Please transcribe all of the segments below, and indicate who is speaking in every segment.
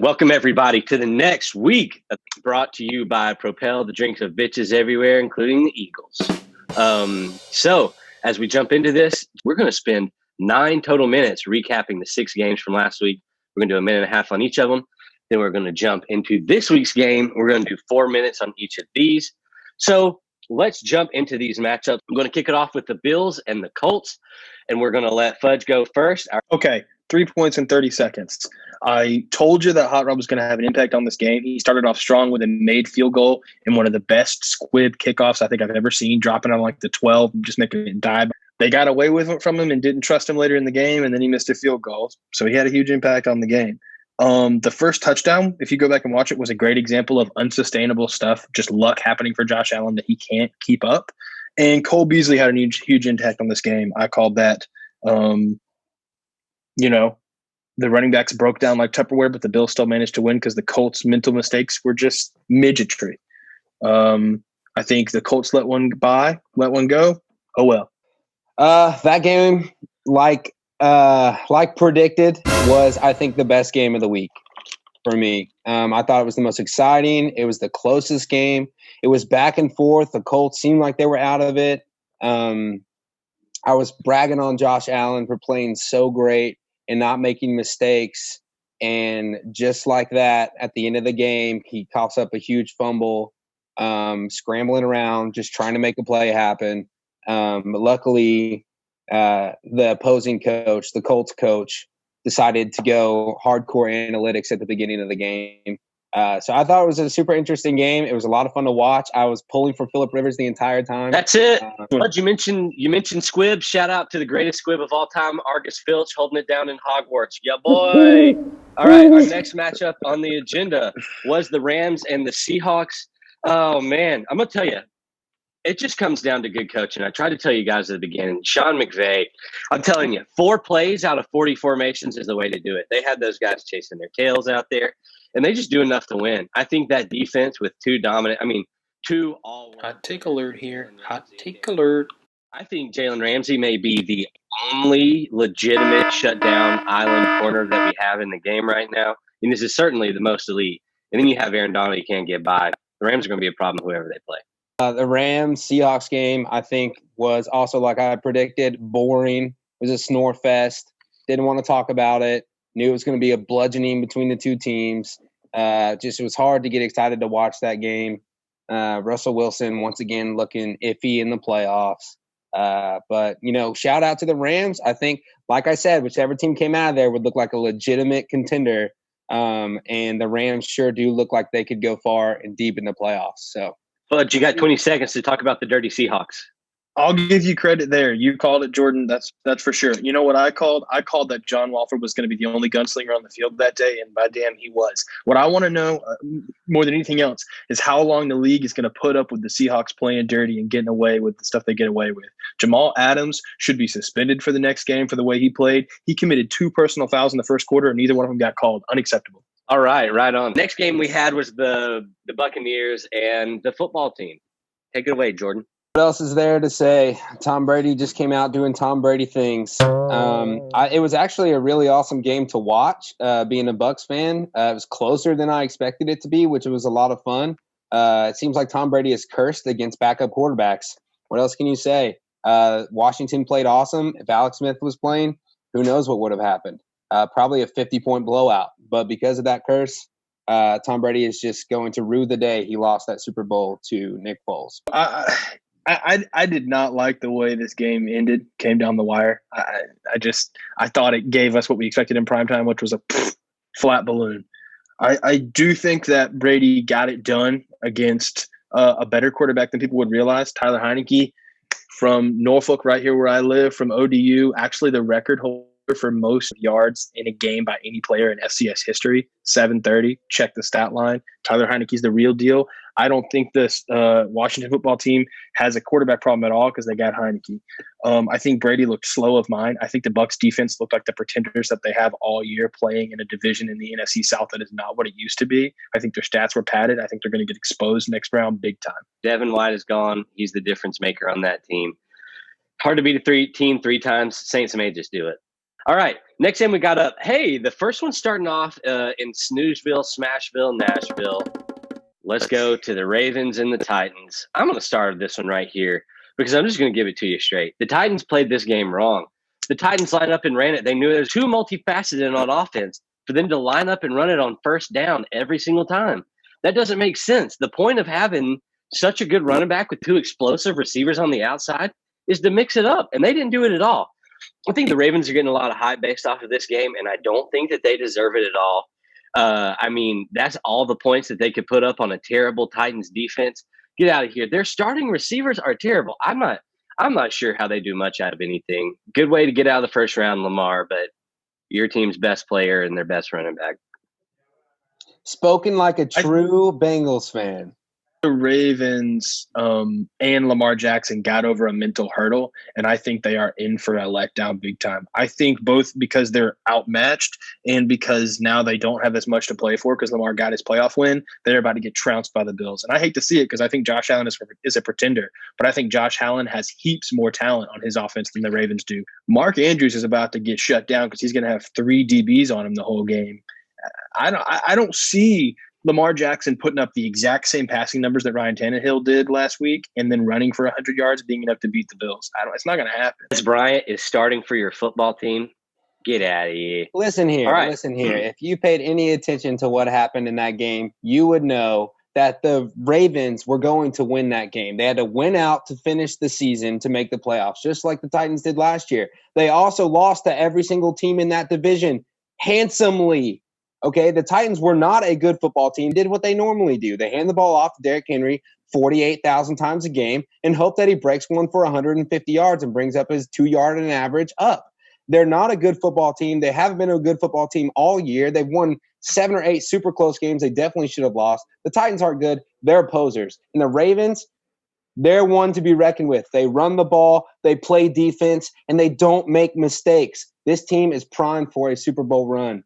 Speaker 1: Welcome, everybody, to the next week, brought to you by Propel, the drinks of bitches everywhere, including the Eagles. So, as we jump into this, we're going to spend 9 total minutes recapping the 6 games from last week. We're going to do a minute and a half on each of them. Then we're going to jump into this week's game. We're going to do 4 minutes on each of these. So, let's jump into these matchups. I'm going to kick it off with the Bills and the Colts, and we're going to let Fudge go first.
Speaker 2: Okay, 3 points in 30 seconds. I told you that Hot Rod was going to have an impact on this game. He started off strong with a made field goal in one of the best squib kickoffs I think I've ever seen, dropping on like the 12 and just making it dive. They got away with it from him and didn't trust him later in the game, and then he missed a field goal. So he had a huge impact on the game. The first touchdown, if you go back and watch it, was a great example of unsustainable stuff, just luck happening for Josh Allen that he can't keep up. And Cole Beasley had a huge impact on this game. I called that, the running backs broke down like Tupperware, but the Bills still managed to win because the Colts' mental mistakes were just midgetry. I think the Colts let one go. Oh, well.
Speaker 3: That game, like predicted, was, I think, the best game of the week for me. I thought it was the most exciting. It was the closest game. It was back and forth. The Colts seemed like they were out of it. I was bragging on Josh Allen for playing so great and not making mistakes. And just like that, at the end of the game, he coughs up a huge fumble, scrambling around, just trying to make a play happen. But luckily, the opposing coach, the Colts coach, decided to go hardcore analytics at the beginning of the game. So I thought it was a super interesting game. It was a lot of fun to watch. I was pulling for Phillip Rivers the entire time.
Speaker 1: That's it. But you mentioned squib. Shout out to the greatest squib of all time, Argus Filch, holding it down in Hogwarts. Yeah, boy. All right, our next matchup on the agenda was the Rams and the Seahawks. Oh, man. I'm going to tell you, it just comes down to good coaching. I tried to tell you guys at the beginning. Sean McVay, I'm telling you, 4 plays out of 40 formations is the way to do it. They had those guys chasing their tails out there, and they just do enough to win. I think that defense with 2 all.
Speaker 4: Hot take alert here. Hot take alert.
Speaker 1: I think Jalen Ramsey may be the only legitimate shutdown island corner that we have in the game right now. And this is certainly the most elite. And then you have Aaron Donald, you can't get by. The Rams are going to be a problem whoever they play.
Speaker 3: The Rams-Seahawks game, I think, was also, like I predicted, boring. It was a snore fest. Didn't want to talk about it. Knew it was going to be a bludgeoning between the two teams. It was hard to get excited to watch that game. Russell Wilson, once again, looking iffy in the playoffs. But, shout out to the Rams. I think, like I said, whichever team came out of there would look like a legitimate contender. And the Rams sure do look like they could go far and deep in the playoffs. So.
Speaker 1: But you got 20 seconds to talk about the dirty Seahawks.
Speaker 2: I'll give you credit there. You called it, Jordan. That's for sure. You know what I called? I called that John Walford was going to be the only gunslinger on the field that day, and by damn, he was. What I want to know more than anything else is how long the league is going to put up with the Seahawks playing dirty and getting away with the stuff they get away with. Jamal Adams should be suspended for the next game for the way he played. He committed 2 personal fouls in the first quarter, and neither one of them got called. Unacceptable.
Speaker 1: All right, right on. Next game we had was the Buccaneers and the football team. Take it away, Jordan.
Speaker 3: What else is there to say? Tom Brady just came out doing Tom Brady things. It was actually a really awesome game to watch, being a Bucs fan. It was closer than I expected it to be, which was a lot of fun. It seems like Tom Brady is cursed against backup quarterbacks. What else can you say? Washington played awesome. If Alex Smith was playing, who knows what would have happened? Probably a 50-point blowout. But because of that curse, Tom Brady is just going to rue the day he lost that Super Bowl to Nick Foles.
Speaker 2: I did not like the way this game ended, came down the wire. I thought it gave us what we expected in primetime, which was a flat balloon. I do think that Brady got it done against a better quarterback than people would realize. Tyler Heineke from Norfolk, right here where I live, from ODU, actually the record holder for most yards in a game by any player in FCS history, 730. Check the stat line. Tyler Heineke's the real deal. I don't think this Washington football team has a quarterback problem at all because they got Heineke. I think Brady looked slow of mind. I think the Bucs defense looked like the pretenders that they have all year, playing in a division in the NFC South that is not what it used to be. I think their stats were padded. I think they're going to get exposed next round big time.
Speaker 1: Devin White is gone. He's the difference maker on that team. Hard to beat a team 3 times. Saints may just do it. All right. Next game we got up. Hey, the first one starting off in Snoozeville, Smashville, Nashville. Let's go to the Ravens and the Titans. I'm going to start this one right here because I'm just going to give it to you straight. The Titans played this game wrong. The Titans lined up and ran it. They knew it was too multifaceted on offense for them to line up and run it on first down every single time. That doesn't make sense. The point of having such a good running back with two explosive receivers on the outside is to mix it up, and they didn't do it at all. I think the Ravens are getting a lot of hype based off of this game, and I don't think that they deserve it at all. I mean, that's all the points that they could put up on a terrible Titans defense. Get out of here. Their starting receivers are terrible. I'm not sure how they do much out of anything. Good way to get out of the first round, Lamar, but your team's best player and their best running back.
Speaker 3: Spoken like a true Bengals fan.
Speaker 2: The Ravens and Lamar Jackson got over a mental hurdle, and I think they are in for a letdown big time. I think both because they're outmatched and because now they don't have as much to play for because Lamar got his playoff win, they're about to get trounced by the Bills. And I hate to see it because I think Josh Allen is a pretender, but I think Josh Allen has heaps more talent on his offense than the Ravens do. Mark Andrews is about to get shut down because he's going to have 3 DBs on him the whole game. I don't see Lamar Jackson putting up the exact same passing numbers that Ryan Tannehill did last week and then running for 100 yards being enough to beat the Bills. It's not going to happen.
Speaker 1: Dez Bryant is starting for your football team. Get out of here.
Speaker 3: Listen here.
Speaker 1: All right.
Speaker 3: Listen here. If you paid any attention to what happened in that game, you would know that the Ravens were going to win that game. They had to win out to finish the season to make the playoffs, just like the Titans did last year. They also lost to every single team in that division handsomely. Okay, the Titans were not a good football team, did what they normally do. They hand the ball off to Derrick Henry 48,000 times a game and hope that he breaks one for 150 yards and brings up his 2-yard and average up. They're not a good football team. They haven't been a good football team all year. They've won 7 or 8 super close games they definitely should have lost. The Titans aren't good. They're posers. And the Ravens, they're one to be reckoned with. They run the ball, they play defense, and they don't make mistakes. This team is primed for a Super Bowl run.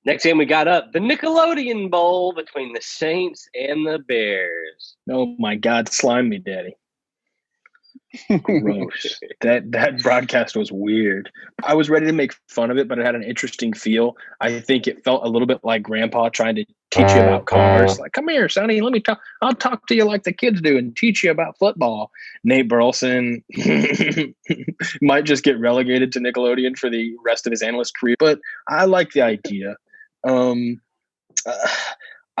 Speaker 1: Next game we got up, the Nickelodeon Bowl between the Saints and the Bears.
Speaker 2: Oh, my God. Slime me, Daddy. Gross. That broadcast was weird. I was ready to make fun of it, but it had an interesting feel. I think it felt a little bit like Grandpa trying to teach you about cars. Like, come here, Sonny, let me talk. I'll talk to you like the kids do and teach you about football. Nate Burleson might just get relegated to Nickelodeon for the rest of his analyst career, but I like the idea. I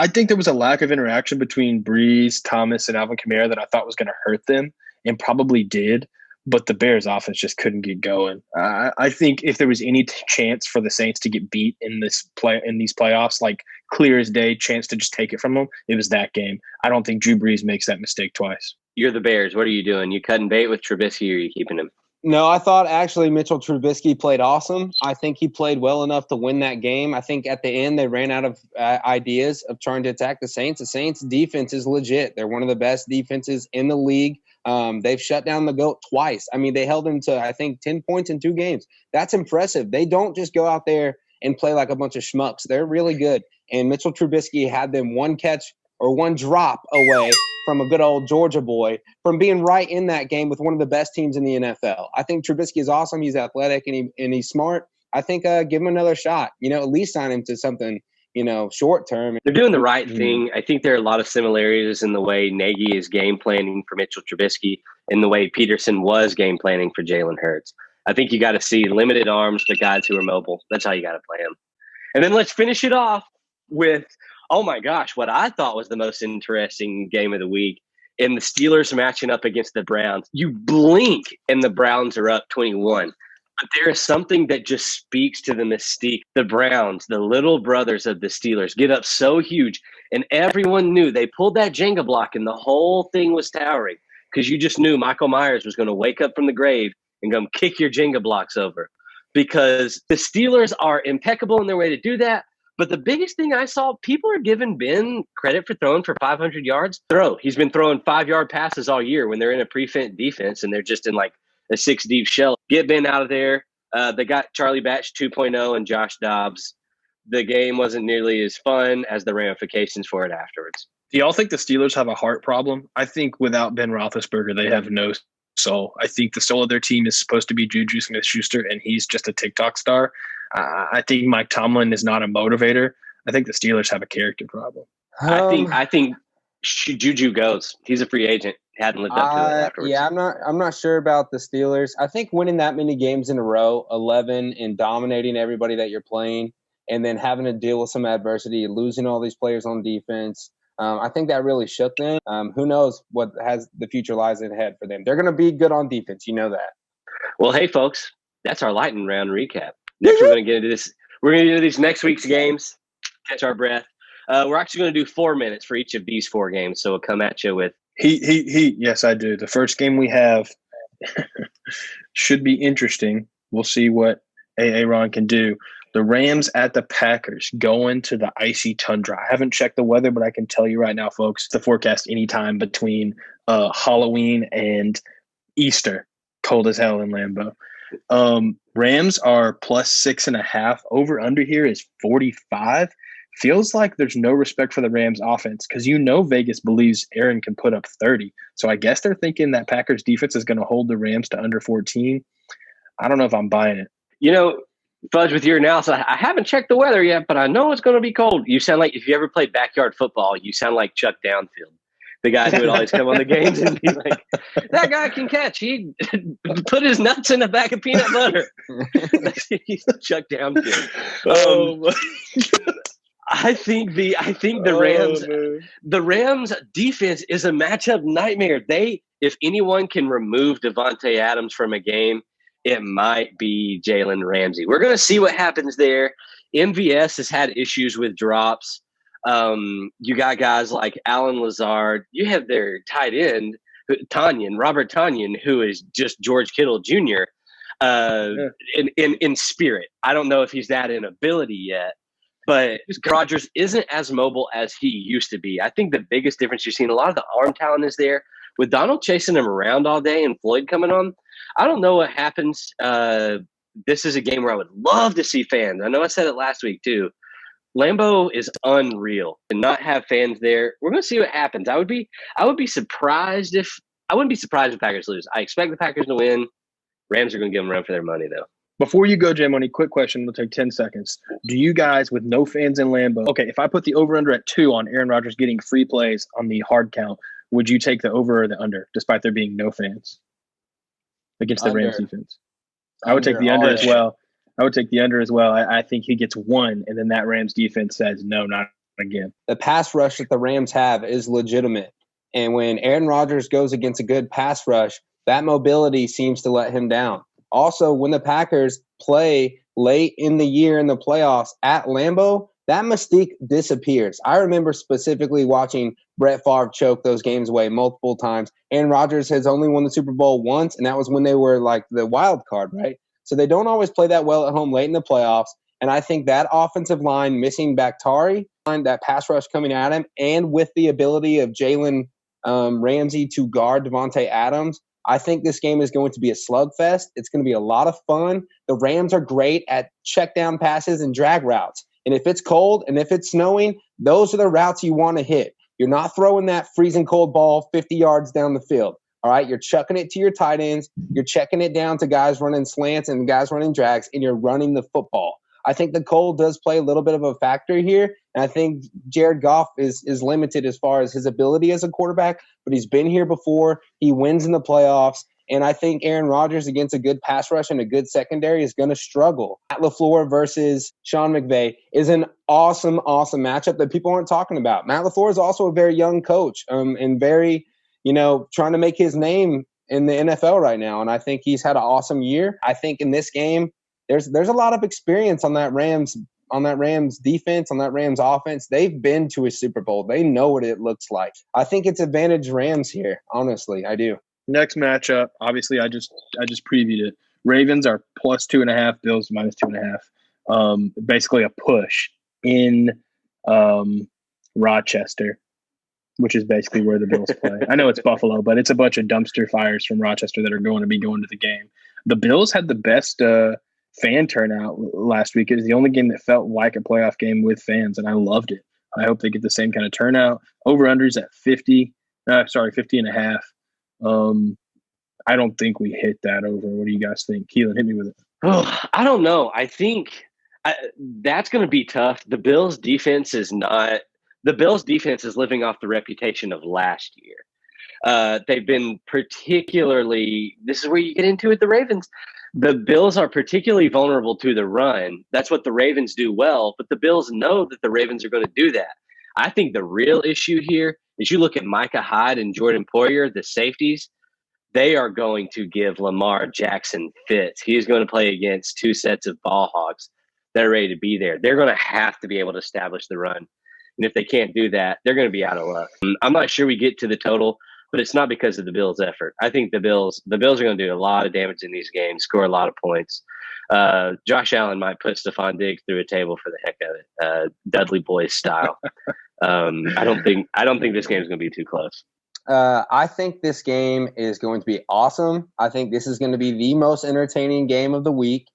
Speaker 2: think there was a lack of interaction between Breeze, Thomas, and Alvin Kamara that I thought was going to hurt them and probably did, but the Bears offense just couldn't get going. I think if there was any chance for the Saints to get beat in these playoffs, like clear as day, chance to just take it from them, it was that game. I don't think Drew Brees makes that mistake twice.
Speaker 1: You're the Bears. What are you doing? You cutting bait with Trubisky or are you keeping him?
Speaker 3: No, I thought actually Mitchell Trubisky played awesome. I think he played well enough to win that game. I think at the end they ran out of ideas of trying to attack the Saints. The Saints defense is legit. They're one of the best defenses in the league. They've shut down the GOAT twice. I mean, they held him to, I think, 10 points in 2 games. That's impressive. They don't just go out there and play like a bunch of schmucks. They're really good. And Mitchell Trubisky had them one catch or one drop away from a good old Georgia boy from being right in that game with one of the best teams in the NFL. I think Trubisky is awesome. He's athletic and he's smart. I think give him another shot. At least sign him to something, short term.
Speaker 1: They're doing the right thing. I think there are a lot of similarities in the way Nagy is game planning for Mitchell Trubisky and the way Peterson was game planning for Jalen Hurts. I think you got to see limited arms, but guys who are mobile. That's how you got to play them. And then let's finish it off with, oh my gosh, what I thought was the most interesting game of the week in the Steelers matching up against the Browns. You blink and the Browns are up 21. But there is something that just speaks to the mystique. The Browns, the little brothers of the Steelers, get up so huge. And everyone knew they pulled that Jenga block and the whole thing was towering because you just knew Michael Myers was going to wake up from the grave and go kick your Jenga blocks over because the Steelers are impeccable in their way to do that. But the biggest thing I saw, people are giving Ben credit for throwing for 500 yards. He's been throwing 5-yard passes all year when they're in a prevent defense and they're just in like a 6-deep shell. Get Ben out of there. They got Charlie Batch 2.0 and Josh Dobbs. The game wasn't nearly as fun as the ramifications for it afterwards.
Speaker 2: Do y'all think the Steelers have a heart problem? I think without Ben Roethlisberger, they have no soul. I think the soul of their team is supposed to be Juju Smith-Schuster, and he's just a TikTok star. I think Mike Tomlin is not a motivator. I think the Steelers have a character problem.
Speaker 1: I think Juju goes. He's a free agent. Hadn't lived up to it afterwards.
Speaker 3: Yeah, I'm not sure about the Steelers. I think winning that many games in a row, 11, and dominating everybody that you're playing, and then having to deal with some adversity, losing all these players on defense, I think that really shook them. Who knows what has the future lies ahead for them? They're going to be good on defense. You know that.
Speaker 1: Well, hey, folks, that's our lightning round recap. Next, we're going to get into this. We're going to get into these next week's games. Catch our breath. We're actually going to do 4 minutes for each of these 4 games, so we'll come at you with
Speaker 2: Heat. Yes, I do. The first game we have should be interesting. We'll see what Aaron can do. The Rams at the Packers going to the icy tundra. I haven't checked the weather, but I can tell you right now, folks, the forecast anytime between Halloween and Easter. Cold as hell in Lambeau. Rams are plus 6.5. Over under here is 45. Feels like there's no respect for the Rams offense because Vegas believes Aaron can put up 30. So I guess they're thinking that Packers defense is going to hold the Rams to under 14. I don't know if I'm buying it.
Speaker 1: Fudge, with your analysis, I haven't checked the weather yet, but I know it's going to be cold. You sound like, if you ever played backyard football, you sound like Chuck Downfield, the guy who would always come on the games and be like, that guy can catch. He put his nuts in a bag of peanut butter. He's Chuck Downfield. I think the Rams defense is a matchup nightmare. If anyone can remove Devontae Adams from a game, it might be Jalen Ramsey. We're going to see what happens there. MVS has had issues with drops. You got guys like Alan Lazard. You have their tight end, Robert Tonyan, who is just George Kittle Jr. In spirit. I don't know if he's that in ability yet. But Rodgers isn't as mobile as he used to be. I think the biggest difference you've seen, a lot of the arm talent is there. With Donald chasing him around all day and Floyd coming on, I don't know what happens. This is a game where I would love to see fans. I know I said it last week too. Lambeau is unreal and not have fans there. We're going to see what happens. I would be surprised I wouldn't be surprised if Packers lose. I expect the Packers to win. Rams are going to give them a run for their money though.
Speaker 2: Before you go, J Money, quick question. It'll take 10 seconds. Do you guys, with no fans in Lambeau, okay, if I put the over-under at 2 on Aaron Rodgers getting free plays on the hard count, would you take the over or the under, despite there being no fans against the Rams defense? I would take the under as well. I think he gets 1, and then that Rams defense says, no, not again.
Speaker 3: The pass rush that the Rams have is legitimate. And when Aaron Rodgers goes against a good pass rush, that mobility seems to let him down. Also, when the Packers play late in the year in the playoffs at Lambeau, that mystique disappears. I remember specifically watching Brett Favre choke those games away multiple times. Aaron Rodgers has only won the Super Bowl once, and that was when they were like the wild card, right? So they don't always play that well at home late in the playoffs. And I think that offensive line missing Bakhtiari, that pass rush coming at him, and with the ability of Jalen Ramsey to guard Devontae Adams, I think this game is going to be a slugfest. It's going to be a lot of fun. The Rams are great at check down passes and drag routes. And if it's cold and if it's snowing, those are the routes you want to hit. You're not throwing that freezing cold ball 50 yards down the field. All right, you're chucking it to your tight ends. You're checking it down to guys running slants and guys running drags, and you're running the football. I think the cold does play a little bit of a factor here, and I think Jared Goff is limited as far as his ability as a quarterback, but he's been here before. He wins in the playoffs, and I think Aaron Rodgers against a good pass rush and a good secondary is going to struggle. Matt LaFleur versus Sean McVay is an awesome, awesome matchup that people aren't talking about. Matt LaFleur is also a very young coach and very, trying to make his name in the NFL right now, and I think he's had an awesome year. I think in this game, there's a lot of experience on that Rams defense, on that Rams offense. They've been to a Super Bowl. They know what it looks like. I think it's advantage Rams here. Honestly, I do.
Speaker 2: Next matchup, obviously, I just previewed it. Ravens are plus 2.5, Bills minus 2.5. Basically a push in Rochester, which is basically where the Bills play. I know it's Buffalo, but it's a bunch of dumpster fires from Rochester that are going to be going to the game. The Bills had the best fan turnout last week. It was the only game that felt like a playoff game with fans, and I loved it. I hope they get the same kind of turnout. Over-unders at 50 and a half. I don't think we hit that over. What do you guys think? Keelan, hit me with it.
Speaker 1: Oh, I don't know. I think that's going to be tough. The Bills' defense is not. The Bills' defense is living off the reputation of last year. They've been particularly. This is where you get into it. The Ravens. The Bills are particularly vulnerable to the run. That's what the Ravens do well, but the Bills know that the Ravens are going to do that. I think the real issue here is you look at Micah Hyde and Jordan Poyer, the safeties. They are going to give Lamar Jackson fits. He's going to play against two sets of ball hogs that are ready to be there. They're going to have to be able to establish the run. And if they can't do that, they're going to be out of luck. I'm not sure we get to the total, but it's not because of the Bills' effort. I think the Bills are going to do a lot of damage in these games, score a lot of points. Josh Allen might put Stephon Diggs through a table for the heck of it, Dudley Boys style. I don't think this game is going to be too close.
Speaker 3: I think this game is going to be awesome. I think this is going to be the most entertaining game of the week.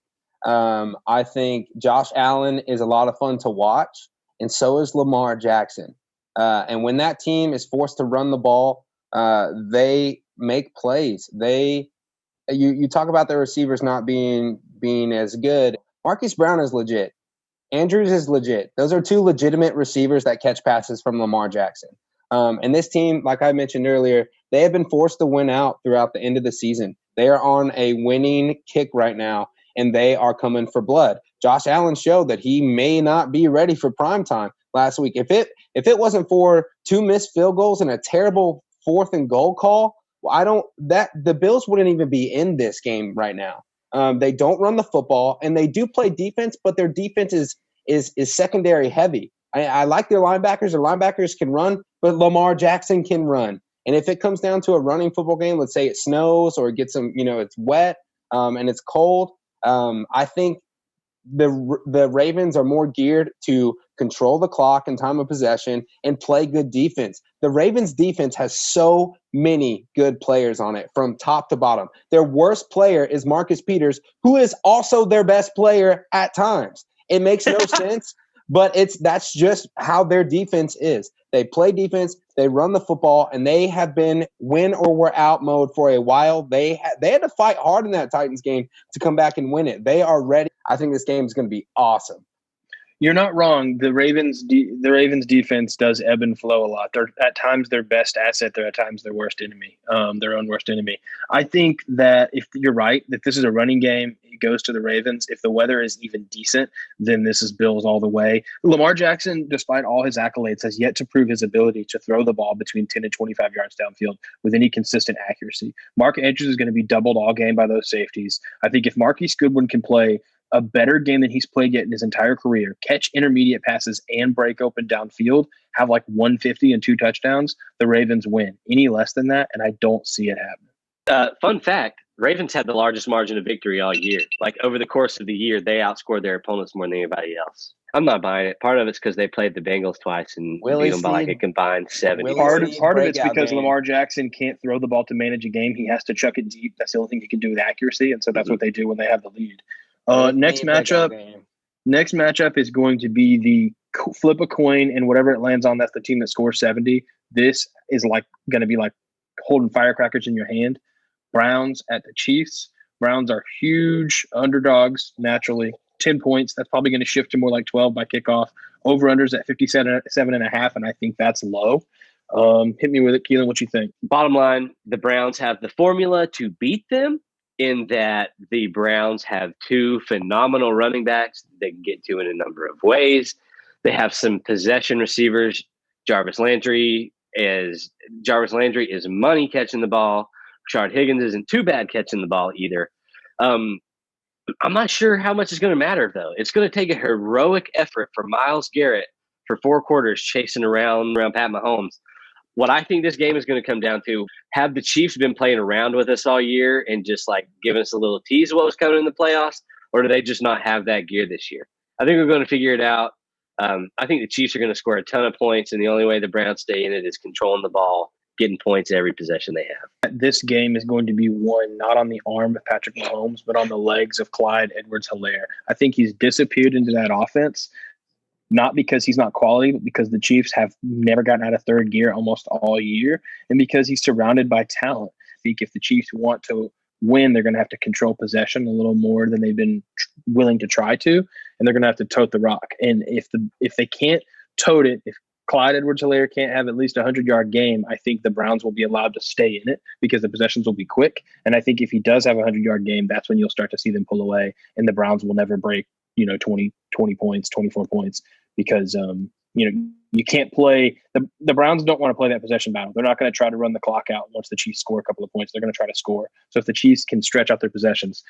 Speaker 3: I think Josh Allen is a lot of fun to watch, and so is Lamar Jackson. And when that team is forced to run the ball, they make plays. You talk about the receivers not being as good. Marquise Brown is legit. Andrews is legit. Those are two legitimate receivers that catch passes from Lamar Jackson. And this team, like I mentioned earlier, they have been forced to win out throughout the end of the season. They are on a winning kick right now, and they are coming for blood. Josh Allen showed that he may not be ready for prime time last week. If it wasn't for two missed field goals and a terrible 4th and goal call, the Bills wouldn't even be in this game right now. They don't run the football, and they do play defense, but their defense is secondary heavy. I like their linebackers. Their linebackers can run, but Lamar Jackson can run. And if it comes down to a running football game, let's say it snows or it gets it's wet and it's cold, I think the Ravens are more geared to control the clock and time of possession and play good defense. The Ravens defense has so many good players on it from top to bottom. Their worst player is Marcus Peters, who is also their best player at times. It makes no sense. But that's just how their defense is. They play defense, they run the football, and they have been win or we're out mode for a while. They had to fight hard in that Titans game to come back and win it. They are ready. I think this game is going to be awesome.
Speaker 2: You're not wrong. The Ravens defense does ebb and flow a lot. They're at times their best asset. They're at times their worst enemy, their own worst enemy. I think that if you're right, that this is a running game, it goes to the Ravens. If the weather is even decent, then this is Bills all the way. Lamar Jackson, despite all his accolades, has yet to prove his ability to throw the ball between 10 and 25 yards downfield with any consistent accuracy. Mark Andrews is going to be doubled all game by those safeties. I think if Marquise Goodwin can play a better game than he's played yet in his entire career, catch intermediate passes and break open downfield, have like 150 and 2 touchdowns, the Ravens win. Any less than that, and I don't see it happening.
Speaker 1: Fun fact, Ravens had the largest margin of victory all year. Like over the course of the year, they outscored their opponents more than anybody else. I'm not buying it. Part of it's because they played the Bengals twice and beat them by like a combined 70.
Speaker 2: Part of it's because Lamar Jackson can't throw the ball to manage a game. He has to chuck it deep. That's the only thing he can do with accuracy, and so that's what they do when they have the lead. Next matchup is going to be the flip a coin, and whatever it lands on, that's the team that scores 70. This is going to be like holding firecrackers in your hand. Browns at the Chiefs. Browns are huge underdogs naturally. 10 points. That's probably going to shift to more like 12 by kickoff. Over-unders at 57.5, and I think that's low. Hit me with it, Keelan. What you think?
Speaker 1: Bottom line, the Browns have the formula to beat them, in that the Browns have 2 phenomenal running backs they can get to in a number of ways. They have some possession receivers. Jarvis Landry is money catching the ball. Rashard Higgins isn't too bad catching the ball either. I'm not sure how much is going to matter, though. It's going to take a heroic effort for Myles Garrett for 4 quarters chasing around Pat Mahomes. What I think this game is going to come down to, have the Chiefs been playing around with us all year and just like giving us a little tease of what was coming in the playoffs, or do they just not have that gear this year? I think we're going to figure it out. I think the Chiefs are going to score a ton of points, and the only way the Browns stay in it is controlling the ball, getting points every possession they have.
Speaker 2: This game is going to be won not on the arm of Patrick Mahomes, but on the legs of Clyde Edwards-Helaire. I think he's disappeared into that offense. Not because he's not quality, but because the Chiefs have never gotten out of third gear almost all year, and because he's surrounded by talent. think if the Chiefs want to win, they're going to have to control possession a little more than they've been willing to try to, and they're going to have to tote the rock. And if they can't tote it, if Clyde Edwards-Helaire can't have at least a 100-yard game, I think the Browns will be allowed to stay in it because the possessions will be quick. And I think if he does have a 100-yard game, that's when you'll start to see them pull away, and the Browns will never break 20 points, 24 points, because you can't play the Browns don't want to play that possession battle. They're not going to try to run the clock out once the Chiefs score a couple of points. They're going to try to score. So if the Chiefs can stretch out their possessions,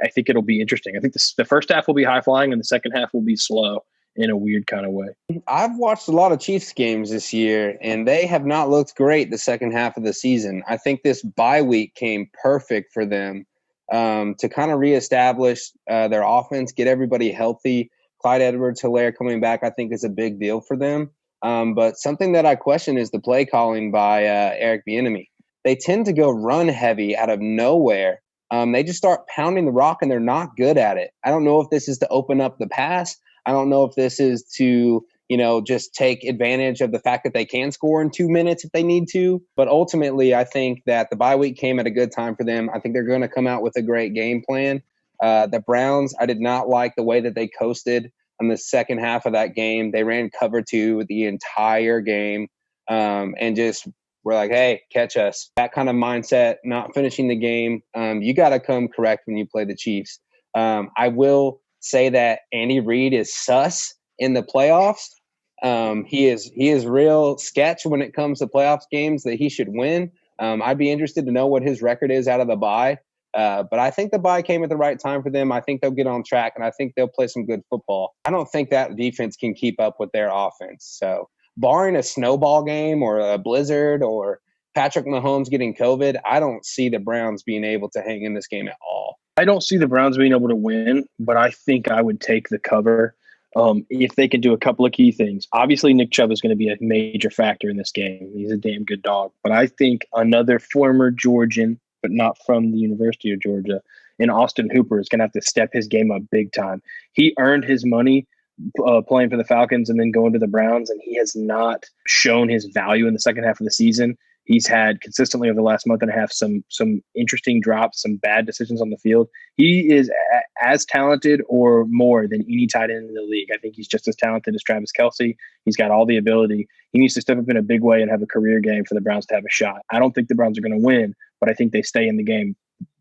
Speaker 2: I think it'll be interesting. I think the first half will be high flying and the second half will be slow in a weird kind of way.
Speaker 3: I've watched a lot of Chiefs games this year, and they have not looked great the second half of the season. I think this bye week came perfect for them to kind of reestablish their offense, get everybody healthy. Clyde Edwards-Helaire coming back, I think, is a big deal for them. But something that I question is the play calling by Eric Bieniemy. They tend to go run heavy out of nowhere. They just start pounding the rock, and they're not good at it. I don't know if this is to open up the pass. I don't know if this is to, just take advantage of the fact that they can score in 2 minutes if they need to. But ultimately, I think that the bye week came at a good time for them. I think they're going to come out with a great game plan. The Browns, I did not like the way that they coasted in the second half of that game. They ran cover 2 the entire game and just were like, hey, catch us. That kind of mindset, not finishing the game. You got to come correct when you play the Chiefs. I will say that Andy Reid is sus in the playoffs. He is real sketch when it comes to playoffs games that he should win. I'd be interested to know what his record is out of the bye. But I think the bye came at the right time for them. I think they'll get on track, and I think they'll play some good football. I don't think that defense can keep up with their offense. So barring a snowball game or a blizzard or Patrick Mahomes getting COVID, I don't see the Browns being able to hang in this game at all.
Speaker 2: I don't see the Browns being able to win, but I think I would take the cover if they can do a couple of key things. Obviously, Nick Chubb is going to be a major factor in this game. He's a damn good dog. But I think another former Georgian, but not from the University of Georgia, and Austin Hooper is going to have to step his game up big time. He earned his money playing for the Falcons and then going to the Browns, and he has not shown his value in the second half of the season. He's had consistently over the last month and a half some interesting drops, some bad decisions on the field. He is as talented or more than any tight end in the league. I think he's just as talented as Travis Kelce. He's got all the ability. He needs to step up in a big way and have a career game for the Browns to have a shot. I don't think the Browns are going to win, but I think they stay in the game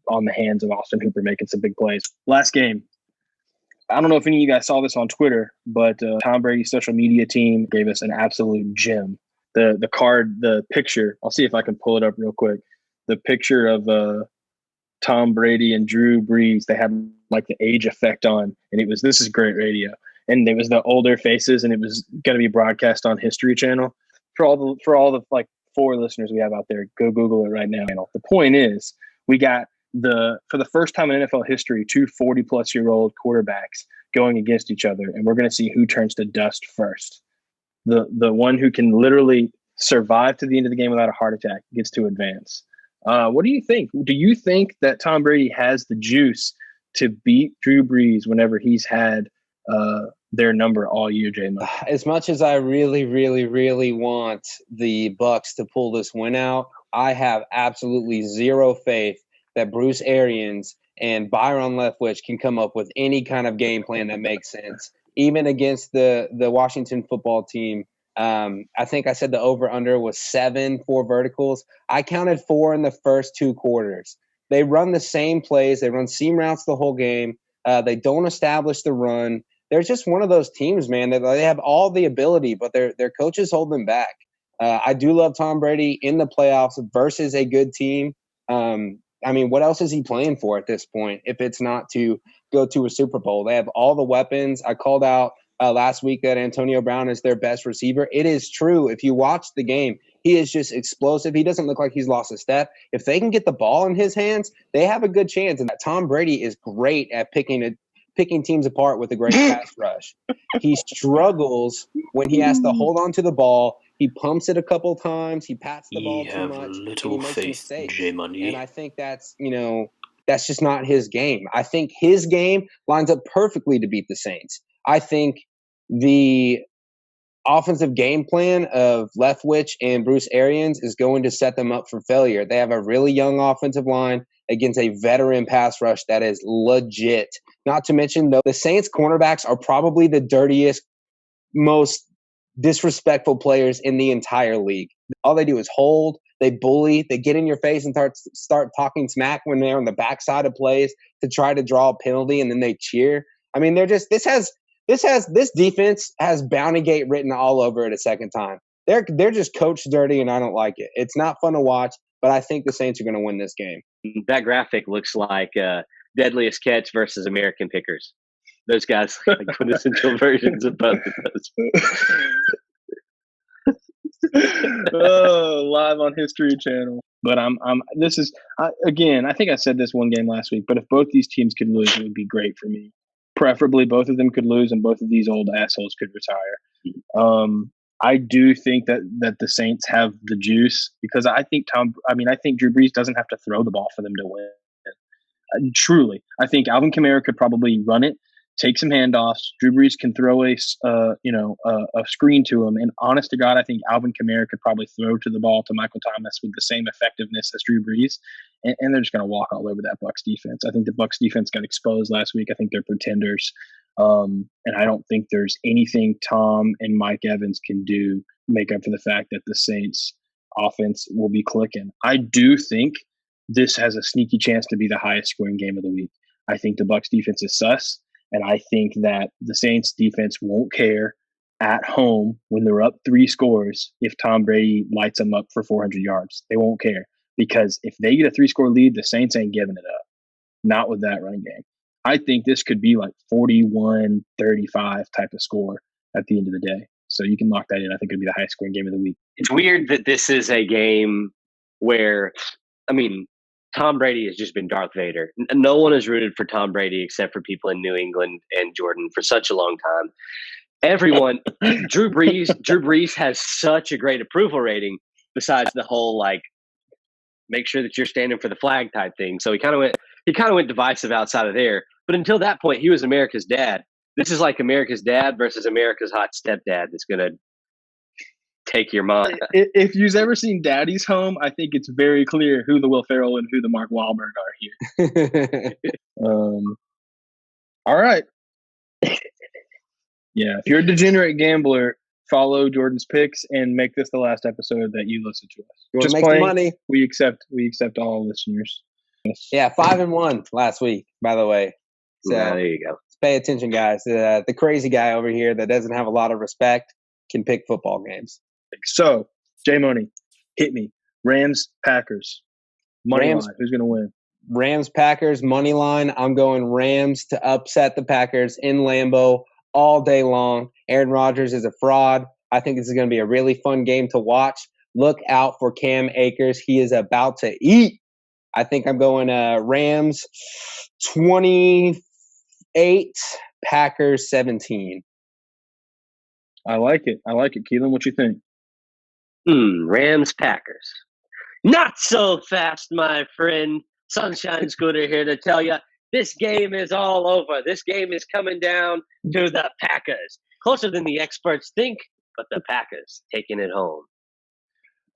Speaker 2: on the hands of Austin Hooper making some big plays. Last game. I don't know if any of you guys saw this on Twitter, but Tom Brady's social media team gave us an absolute gem. The picture, I'll see if I can pull it up real quick. The picture of Tom Brady and Drew Brees, they had like the age effect on, and this is great radio. And it was the older faces, and it was going to be broadcast on History Channel. For all the like 4 listeners we have out there, go Google it right now. The point is, we got for the first time in NFL history, 2 40-plus-year-old quarterbacks going against each other, and we're going to see who turns to dust first. The one who can literally survive to the end of the game without a heart attack gets to advance. What do you think? Do you think that Tom Brady has the juice to beat Drew Brees whenever he's had their number all year, J-Mo?
Speaker 3: As much as I really, really, really want the Bucks to pull this win out, I have absolutely zero faith that Bruce Arians and Byron Leftwich can come up with any kind of game plan that makes sense. Even against the Washington football team, I think I said the over-under was 7 4 verticals. I counted 4 in the first 2 quarters. They run the same plays. They run seam routes the whole game. They don't establish the run. They're just one of those teams, man, that they have all the ability, but their coaches hold them back. I do love Tom Brady in the playoffs versus a good team. What else is he playing for at this point if it's not to go to a Super Bowl? They have all the weapons. I called out last week that Antonio Brown is their best receiver. It is true. If you watch the game, he is just explosive. He doesn't look like he's lost a step. If they can get the ball in his hands, they have a good chance. And Tom Brady is great at picking teams apart with a great pass rush. He struggles when he has to hold on to the ball. He pumps it a couple times. He pats the ball too much.
Speaker 4: Little
Speaker 3: and he makes
Speaker 4: faith,
Speaker 3: mistakes.
Speaker 4: J-Money.
Speaker 3: And I think that's just not his game. I think his game lines up perfectly to beat the Saints. I think the offensive game plan of Leftwich and Bruce Arians is going to set them up for failure. They have a really young offensive line against a veteran pass rush that is legit. Not to mention, though, the Saints cornerbacks are probably the dirtiest, most disrespectful players in the entire league. All they do is hold, they bully, they get in your face and start talking smack when they're on the backside of plays to try to draw a penalty, and then they cheer. I mean, they're just this defense has Bounty Gate written all over it a second time. They're just coached dirty, and I don't like it. It's not fun to watch, but I think the Saints are going to win this game.
Speaker 1: That graphic looks like Deadliest Catch versus American Pickers. Those guys are like quintessential versions of both of those.
Speaker 2: Live on History Channel. But again, I think I said this one game last week, but if both these teams could lose, it would be great for me. Preferably both of them could lose and both of these old assholes could retire. I do think that the Saints have the juice because I think Drew Brees doesn't have to throw the ball for them to win. Truly. I think Alvin Kamara could probably run it, take some handoffs. Drew Brees can throw a screen to him. And honest to God, I think Alvin Kamara could probably throw to the ball to Michael Thomas with the same effectiveness as Drew Brees. And they're just going to walk all over that Bucs defense. I think the Bucs defense got exposed last week. I think they're pretenders. And I don't think there's anything Tom and Mike Evans can do to make up for the fact that the Saints offense will be clicking. I do think this has a sneaky chance to be the highest scoring game of the week. I think the Bucs defense is sus. And I think that the Saints defense won't care at home when they're up 3 scores if Tom Brady lights them up for 400 yards. They won't care because if they get a 3-score lead, the Saints ain't giving it up. Not with that run game. I think this could be like 41-35 type of score at the end of the day. So you can lock that in. I think it'll be the highest scoring game of the week.
Speaker 1: It's weird that this is a game where, Tom Brady has just been Darth Vader. No one has rooted for Tom Brady except for people in New England and Jordan for such a long time. Everyone, Drew Brees has such a great approval rating besides the whole make sure that you're standing for the flag type thing. So he kind of went divisive outside of there. But until that point, he was America's dad. This is like America's dad versus America's hot stepdad that's going to take your mom.
Speaker 2: If you've ever seen Daddy's Home, I think it's very clear who the Will Ferrell and who the Mark Wahlberg are here. All right. Yeah, if you're a degenerate gambler, follow Jordan's picks and make this the last episode that you listen to us.
Speaker 3: You want to make the money?
Speaker 2: We accept all listeners.
Speaker 3: Yeah, 5-1 last week, by the way. So
Speaker 1: there you go.
Speaker 3: Pay attention, guys. The crazy guy over here that doesn't have a lot of respect can pick football games.
Speaker 2: So, J Money, hit me. Rams, Packers. Money line. Who's going to win?
Speaker 3: Rams, Packers, money line. I'm going Rams to upset the Packers in Lambeau all day long. Aaron Rodgers is a fraud. I think this is going to be a really fun game to watch. Look out for Cam Akers. He is about to eat. I think I'm going Rams 28, Packers 17.
Speaker 2: I like it. Keelan, what you think?
Speaker 1: Rams, Packers. Not so fast, my friend. Sunshine Scooter here to tell you this game is all over. This game is coming down to the Packers. Closer than the experts think, but the Packers taking it home.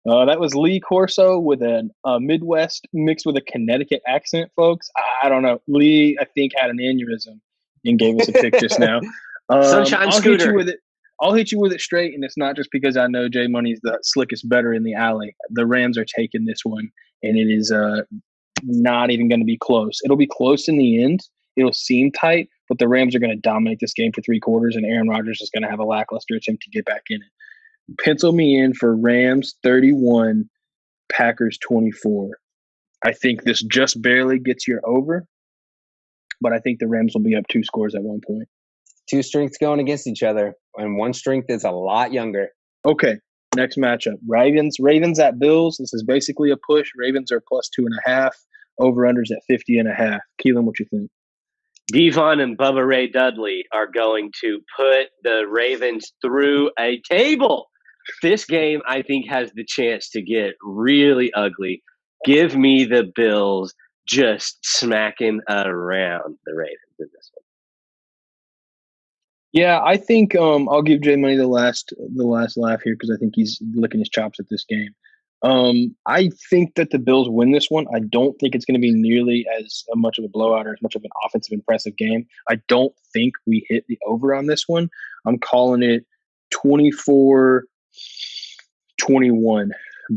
Speaker 2: That was Lee Corso with a Midwest mixed with a Connecticut accent, folks. I don't know. Lee, I think, had an aneurysm and gave us a pick just now.
Speaker 1: Sunshine Scooter.
Speaker 2: I'll hit you with it straight, and it's not just because I know J Money's the slickest better in the alley. The Rams are taking this one, and it is not even going to be close. It'll be close in the end. It'll seem tight, but the Rams are going to dominate this game for 3 quarters, and Aaron Rodgers is going to have a lackluster attempt to get back in it. Pencil me in for Rams 31, Packers 24. I think this just barely gets you over, but I think the Rams will be up 2 scores at one point.
Speaker 3: 2 strengths going against each other, and one strength is a lot younger.
Speaker 2: Okay, next matchup. Ravens at Bills. This is basically a push. Ravens are plus 2.5. Over-unders at 50.5. Keelan, what you think?
Speaker 1: Devon and Bubba Ray Dudley are going to put the Ravens through a table. This game, I think, has the chance to get really ugly. Give me the Bills just smacking around the Ravens in this one.
Speaker 2: Yeah, I think I'll give Jay Money the last laugh here because I think he's licking his chops at this game. I think that the Bills win this one. I don't think it's going to be nearly as much of a blowout or as much of an offensive impressive game. I don't think we hit the over on this one. I'm calling it 24-21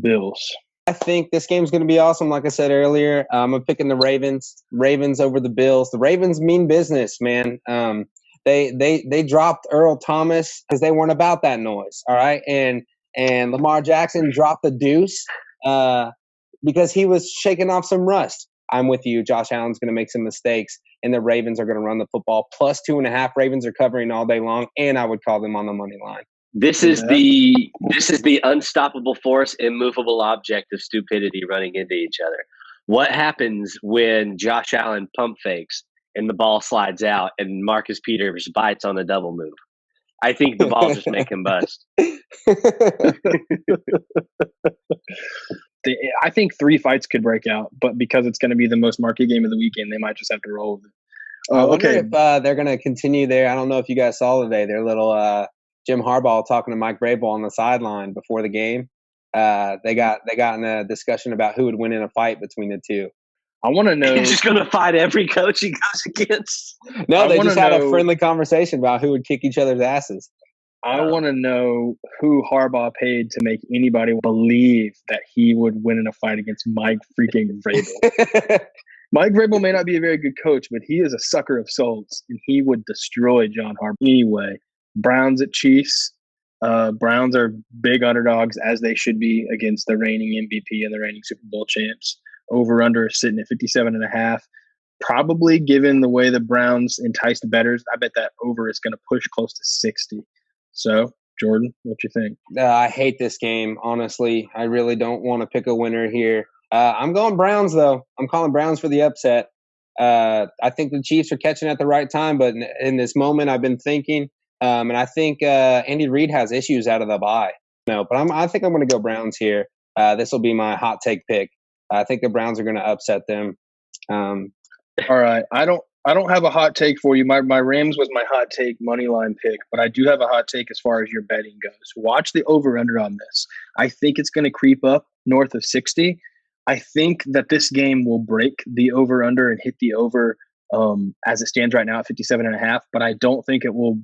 Speaker 2: Bills.
Speaker 3: I think this game's going to be awesome. Like I said earlier, I'm picking the Ravens over the Bills. The Ravens mean business, man. They dropped Earl Thomas because they weren't about that noise. All right, and Lamar Jackson dropped the deuce because he was shaking off some rust. I'm with you. Josh Allen's going to make some mistakes, and the Ravens are going to run the football. Plus 2.5. Ravens are covering all day long, and I would call them on the money line.
Speaker 1: This is the unstoppable force, immovable object of stupidity running into each other. What happens when Josh Allen pump fakes and the ball slides out and Marcus Peters bites on a double move? I think the ball just make him bust.
Speaker 2: I think 3 fights could break out, but because it's going to be the most marquee game of the weekend, they might just have to roll with it.
Speaker 3: I wonder if they're going to continue there. I don't know if you guys saw today their little Jim Harbaugh talking to Mike Vrabel on the sideline before the game. They got in a discussion about who would win in a fight between the two.
Speaker 2: I want to know.
Speaker 1: He's just going to fight every coach he goes against.
Speaker 3: No, they just had a friendly conversation about who would kick each other's asses.
Speaker 2: I want to know who Harbaugh paid to make anybody believe that he would win in a fight against Mike freaking Vrabel. Mike Vrabel may not be a very good coach, but he is a sucker of souls, and he would destroy John Harbaugh. Anyway, Browns at Chiefs. Browns are big underdogs, as they should be, against the reigning MVP and the reigning Super Bowl champs. Over-under is sitting at 57.5. Probably, given the way the Browns enticed bettors, I bet that over is going to push close to 60. So, Jordan, what you think?
Speaker 3: I hate this game, honestly. I really don't want to pick a winner here. I'm going Browns, though. I'm calling Browns for the upset. I think the Chiefs are catching at the right time, but in this moment, I've been thinking, and I think Andy Reid has issues out of the bye. No, but I think I'm going to go Browns here. This will be my hot take pick. I think the Browns are going to upset them.
Speaker 2: All right, I don't have a hot take for you. My Rams was my hot take money line pick, but I do have a hot take as far as your betting goes. Watch the over under on this. I think it's going to creep up north of 60. I think that this game will break the over under and hit the over as it stands right now at 57.5, but I don't think it will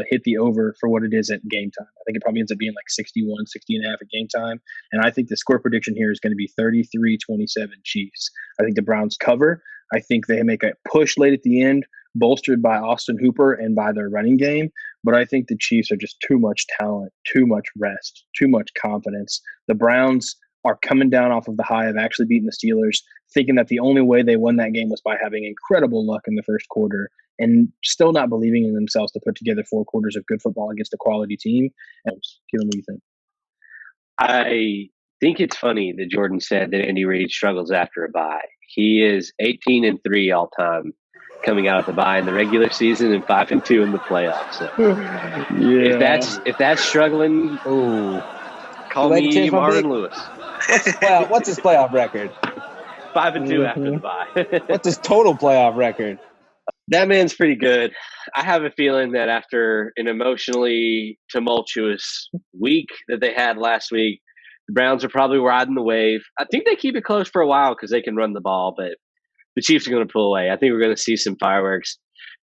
Speaker 2: hit the over for what it is at game time. I think it probably ends up being like 61, 60.5 at game time. And I think the score prediction here is going to be 33-27 Chiefs. I think the Browns cover. I think they make a push late at the end, bolstered by Austin Hooper and by their running game. But I think the Chiefs are just too much talent, too much rest, too much confidence. The Browns are coming down off of the high of actually beating the Steelers, thinking that the only way they won that game was by having incredible luck in the first quarter and still not believing in themselves to put together 4 quarters of good football against a quality team. And Keelan, what do you think?
Speaker 1: I think it's funny that Jordan said that Andy Reid struggles after a bye. He is 18-3 all time coming out of the bye in the regular season and 5-2 in the playoffs. So
Speaker 2: Yeah.
Speaker 1: if that's struggling, call me Marvin Lewis.
Speaker 3: What's his playoff record?
Speaker 1: 5-2 after the bye.
Speaker 3: What's his total playoff record?
Speaker 1: That man's pretty good. I have a feeling that after an emotionally tumultuous week that they had last week, the Browns are probably riding the wave. I think they keep it close for a while because they can run the ball, but the Chiefs are going to pull away. I think we're going to see some fireworks.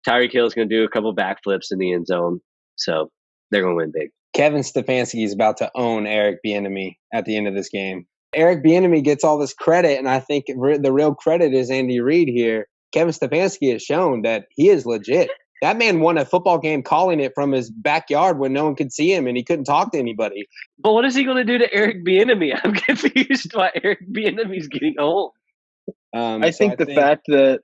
Speaker 1: Tyreek Hill is going to do a couple backflips in the end zone, so they're going to win big.
Speaker 3: Kevin Stefanski is about to own Eric Bieniemy at the end of this game. Eric Bieniemy gets all this credit, and I think the real credit is Andy Reid here. Kevin Stefanski has shown that he is legit. That man won a football game calling it from his backyard when no one could see him and he couldn't talk to anybody.
Speaker 1: But what is he going to do to Eric Bieniemy? I'm confused why Eric Bieniemy's getting old.
Speaker 2: I think the fact that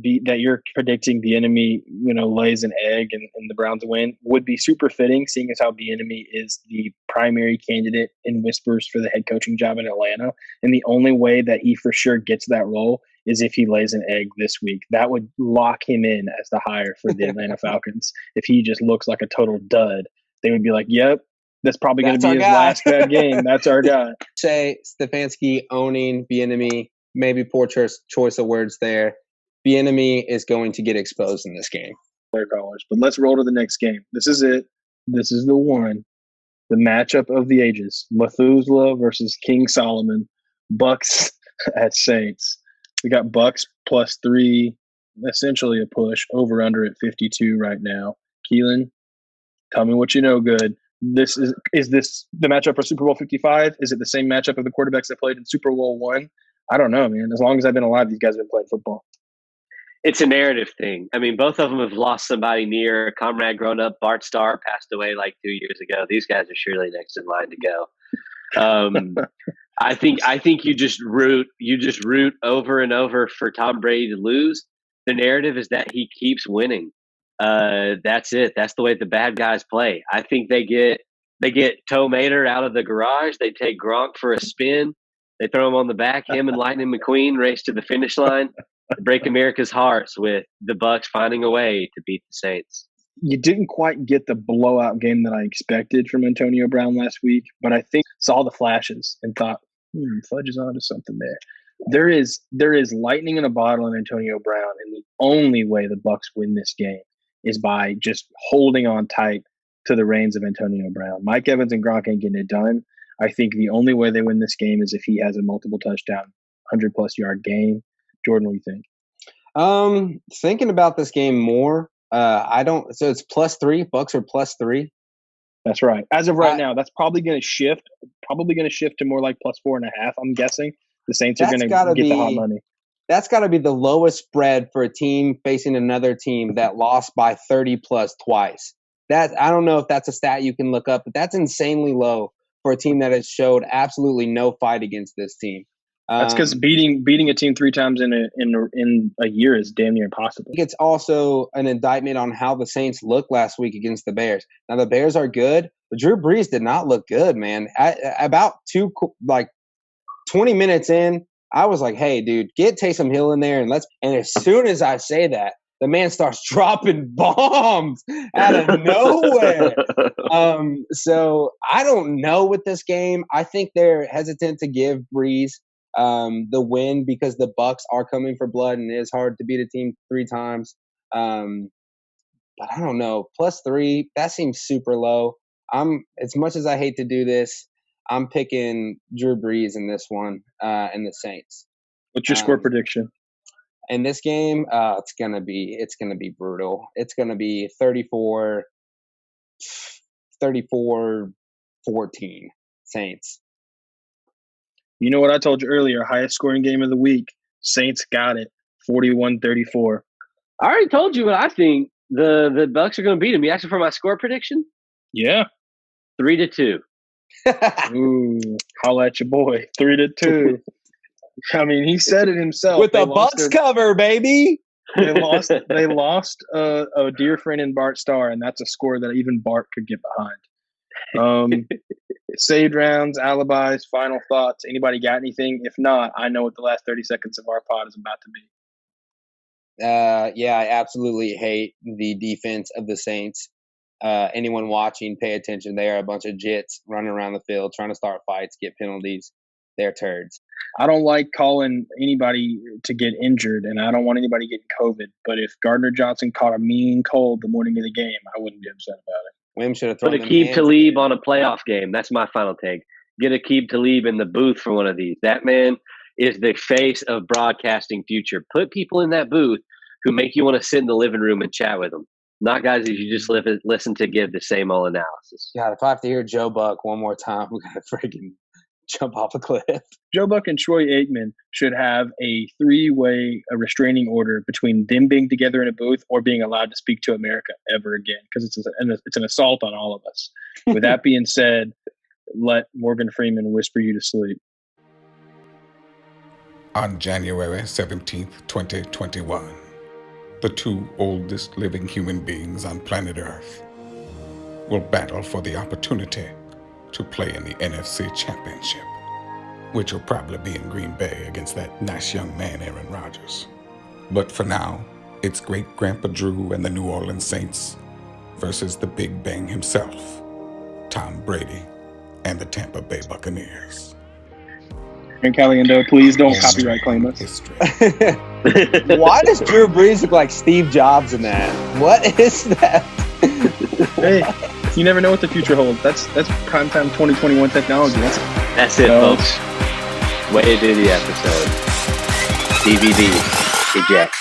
Speaker 2: you're predicting Bieniemy, lays an egg and the Browns win would be super fitting, seeing as how Bieniemy is the primary candidate in whispers for the head coaching job in Atlanta, and the only way that he for sure gets that role is if he lays an egg this week. That would lock him in as the hire for the Atlanta Falcons. If he just looks like a total dud, they would be like, "Yep, that's probably going to be his last bad game. That's our guy."
Speaker 3: Say Stefanski owning Bieniemy. Maybe poor choice of words there. Bieniemy is going to get exposed in this game.
Speaker 2: play callers. But let's roll to the next game. This is it. This is the one. The matchup of the ages. Methuselah versus King Solomon. Bucks at Saints. We got Bucks +3, essentially a push, over under at 52 right now. Keelan, tell me what you know good. Is this the matchup for Super Bowl 55? Is it the same matchup of the quarterbacks that played in Super Bowl 1? I don't know, man. As long as I've been alive, these guys have been playing football.
Speaker 1: It's a narrative thing. I mean, both of them have lost somebody near. Comrade grown up. Bart Starr passed away like 2 years ago. These guys are surely next in line to go. I think you just root over and over for Tom Brady to lose. The narrative is that he keeps winning. That's it. That's the way the bad guys play. I think they get Toe Mater out of the garage. They take Gronk for a spin. They throw him on the back. Him and Lightning McQueen race to the finish line. Break America's hearts with the Bucks finding a way to beat the Saints.
Speaker 2: You didn't quite get the blowout game that I expected from Antonio Brown last week, but I think saw the flashes and thought, Fudge is onto something there. There is lightning in a bottle in Antonio Brown, and the only way the Bucks win this game is by just holding on tight to the reins of Antonio Brown. Mike Evans and Gronk ain't getting it done. I think the only way they win this game is if he has a multiple touchdown, 100-plus yard game. Jordan, what do you think?
Speaker 3: Thinking about this game more, so it's +3. Bucks are +3.
Speaker 2: That's right. As of right now, that's probably going to shift. To more like +4.5. I'm guessing the Saints are going to get the hot money.
Speaker 3: That's got to be the lowest spread for a team facing another team that lost by 30+ twice. I don't know if that's a stat you can look up, but that's insanely low for a team that has showed absolutely no fight against this team.
Speaker 2: That's because beating a team 3 times in a year is damn near impossible.
Speaker 3: It's also an indictment on how the Saints looked last week against the Bears. Now the Bears are good, but Drew Brees did not look good, man. About 20 minutes in, I was like, "Hey, dude, get Taysom Hill in there and let's." And as soon as I say that, the man starts dropping bombs out of nowhere. So I don't know with this game. I think they're hesitant to give Brees the win because the Bucks are coming for blood, and it is hard to beat a team 3 times. But I don't know. +3, that seems super low. As much as I hate to do this, I'm picking Drew Brees in this one, and the Saints.
Speaker 2: What's your score prediction?
Speaker 3: In this game, it's gonna be brutal. It's gonna be 34-14 Saints.
Speaker 2: You know what I told you earlier? Highest scoring game of the week. Saints got it. 41-34.
Speaker 1: I already told you what I think. The Bucks are going to beat them. You asked for my score prediction?
Speaker 2: Yeah.
Speaker 1: 3-2.
Speaker 2: Ooh, holla at your boy. 3-2. I mean, he said it himself.
Speaker 3: With the Bucks cover, baby.
Speaker 2: They lost a dear friend in Bart Starr, and that's a score that even Bart could get behind. Saved rounds, alibis, final thoughts. Anybody got anything? If not, I know what the last 30 seconds of our pod is about to be.
Speaker 3: Yeah, I absolutely hate the defense of the Saints. Anyone watching, pay attention. They are a bunch of jits running around the field, trying to start fights, get penalties. They're turds.
Speaker 2: I don't like calling anybody to get injured, and I don't want anybody getting COVID. But if Gardner Johnson caught a mean cold the morning of the game, I wouldn't be upset about it.
Speaker 3: Wim should have thrown
Speaker 1: Put Aqib Talib on a playoff game. That's my final take. Get Aqib Talib in the booth for one of these. That man is the face of broadcasting future. Put people in that booth who make you want to sit in the living room and chat with them. Not guys that you just listen to give the same old analysis.
Speaker 3: God, if I have to hear Joe Buck one more time, we're going to freaking jump off a cliff.
Speaker 2: Joe Buck and Troy Aikman should have a 3-way restraining order between them being together in a booth or being allowed to speak to America ever again, because it's an assault on all of us. With that being said, let Morgan Freeman whisper you to sleep.
Speaker 5: On January 17th, 2021, the 2 oldest living human beings on planet Earth will battle for the opportunity to play in the NFC Championship, which will probably be in Green Bay against that nice young man, Aaron Rodgers. But for now, it's great-grandpa Drew and the New Orleans Saints versus the Big Bang himself, Tom Brady and the Tampa Bay Buccaneers.
Speaker 2: Caliendo, please don't
Speaker 5: in
Speaker 2: copyright claim us.
Speaker 5: history.
Speaker 3: Why does Drew Brees look like Steve Jobs in that? What is that?
Speaker 2: Hey, you never know what the future holds. That's primetime 2021 technology.
Speaker 1: That's it,
Speaker 2: No.
Speaker 1: folks. Way to do the episode. DVD. Eject.